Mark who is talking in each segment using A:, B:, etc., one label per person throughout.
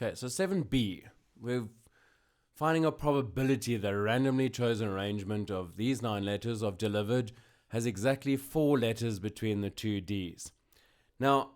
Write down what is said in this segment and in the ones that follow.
A: Okay, so 7b, we're finding a probability that a randomly chosen arrangement of these 9 letters of delivered has exactly 4 letters between the two Ds. Now,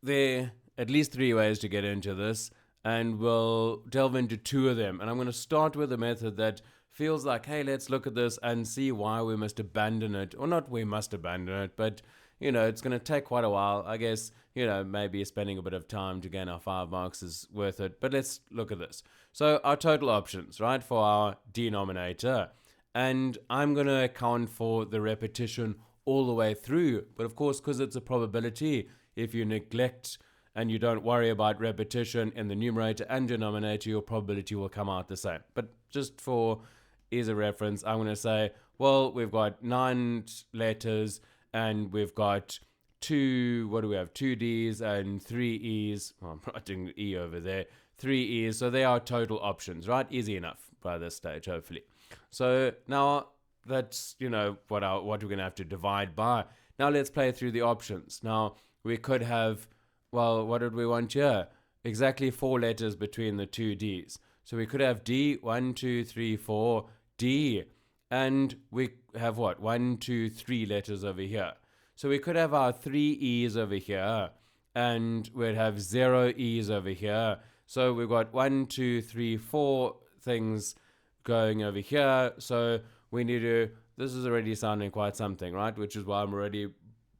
A: there are at least 3 ways to get into this, and we'll delve into 2 of them. And I'm going to start with a method that feels like, hey, let's look at this and see why we must abandon it. Or not we must abandon it, but, it's going to take quite a while. I guess, maybe spending a bit of time to gain our 5 marks is worth it. But let's look at this. So our total options, right, for our denominator. And I'm going to account for the repetition all the way through. But of course, because it's a probability, if you neglect and you don't worry about repetition in the numerator and denominator, your probability will come out the same. But just for ease of reference, I'm going to say, well, we've got 9 letters and we've got 2 D's and 3 E's. Well, I'm writing the E over there. 3 E's. So they are total options, right? Easy enough by this stage, hopefully. So now that's, what we're going to have to divide by. Now let's play through the options. Now we could have, well, what did we want here? Exactly 4 letters between the 2 D's. So we could have D, 1, 2, 3, 4, D. And we have what? 1, 2, 3 letters over here. So we could have our 3 E's over here. And we'd have 0 E's over here. So we've got 1, 2, 3, 4 things going over here. So we need to, this is already sounding quite something, right? Which is why I'm already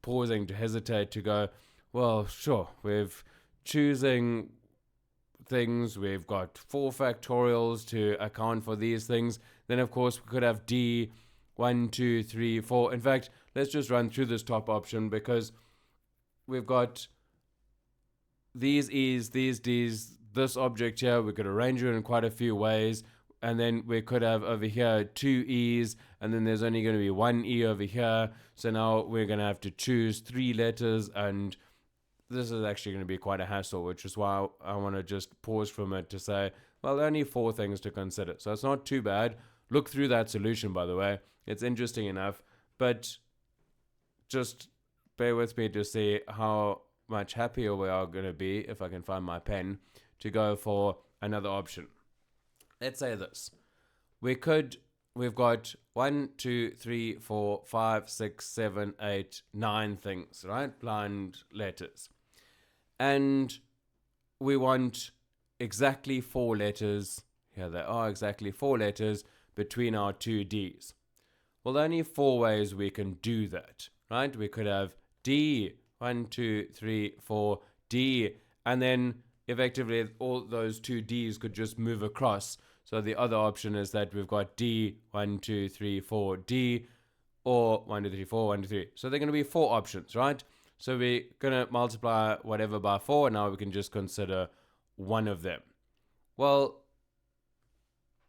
A: pausing to hesitate to go, well, sure, we've choosing things, we've got 4 factorials to account for these things. Then, of course, we could have D, 1, 2, 3, 4. In fact, let's just run through this top option because we've got these E's, these D's, this object here. We could arrange it in quite a few ways. And then we could have over here 2 E's, and then there's only going to be 1 E over here. So now we're going to have to choose 3 letters, and this is actually going to be quite a hassle, which is why I want to just pause from it to say, well, only 4 things to consider. So it's not too bad. Look through that solution, by the way. It's interesting enough, but just bear with me to see how much happier we are going to be, if I can find my pen, to go for another option. Let's say this. We've got 1, 2, 3, 4, 5, 6, 7, 8, 9 things, right? Blind letters. And we want exactly 4 letters. Here they are, exactly 4 letters between our 2 D's. Well, there are only 4 ways we can do that, right? We could have D, 1, 2, 3, 4, D, and then effectively all those 2 D's could just move across. So the other option is that we've got D, 1, 2, 3, 4, D, or 1, 2, 3, 4, 1, 2, 3. So they're going to be 4 options, right? So we're going to multiply whatever by 4, and now we can just consider one of them. Well,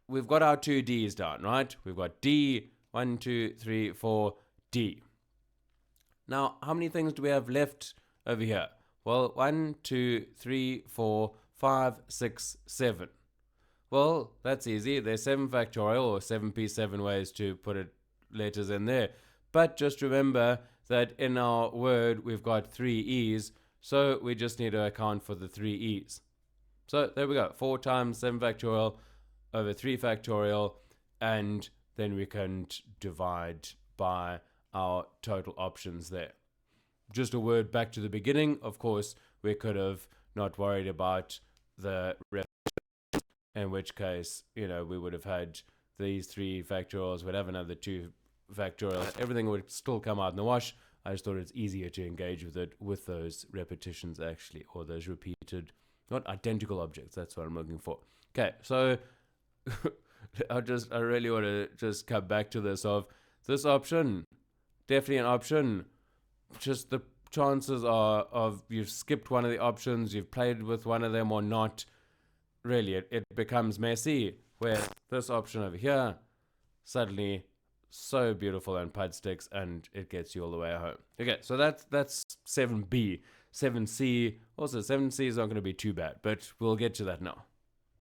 A: we've got our 2 D's down, right? We've got D, 1, 2, 3, 4, D. Now, how many things do we have left over here? Well, 1, 2, 3, 4, 5, 6, 7. Well, that's easy. There's 7 factorial or 7p7 ways to put it, letters in there. But just remember that in our word, we've got 3 E's. So we just need to account for the 3 E's. So there we go. 4 times 7 factorial over 3 factorial. And then we can divide by our total options there. Just a word back to the beginning. Of course, we could have not worried about the repetition, in which case, we would have had these 3 factorials, we'd have another 2 factorials. Everything would still come out in the wash. I just thought it's easier to engage with it with those repetitions, actually, or those repeated, not identical objects. That's what I'm looking for. Okay, so I really want to just come back to this of this option. Definitely an option. Just the chances are of you've skipped one of the options, you've played with one of them or not. Really, it becomes messy, where this option over here suddenly so beautiful and pud sticks, and it gets you all the way home. Okay, so that's 7B. 7C, also 7C is not going to be too bad, but we'll get to that now.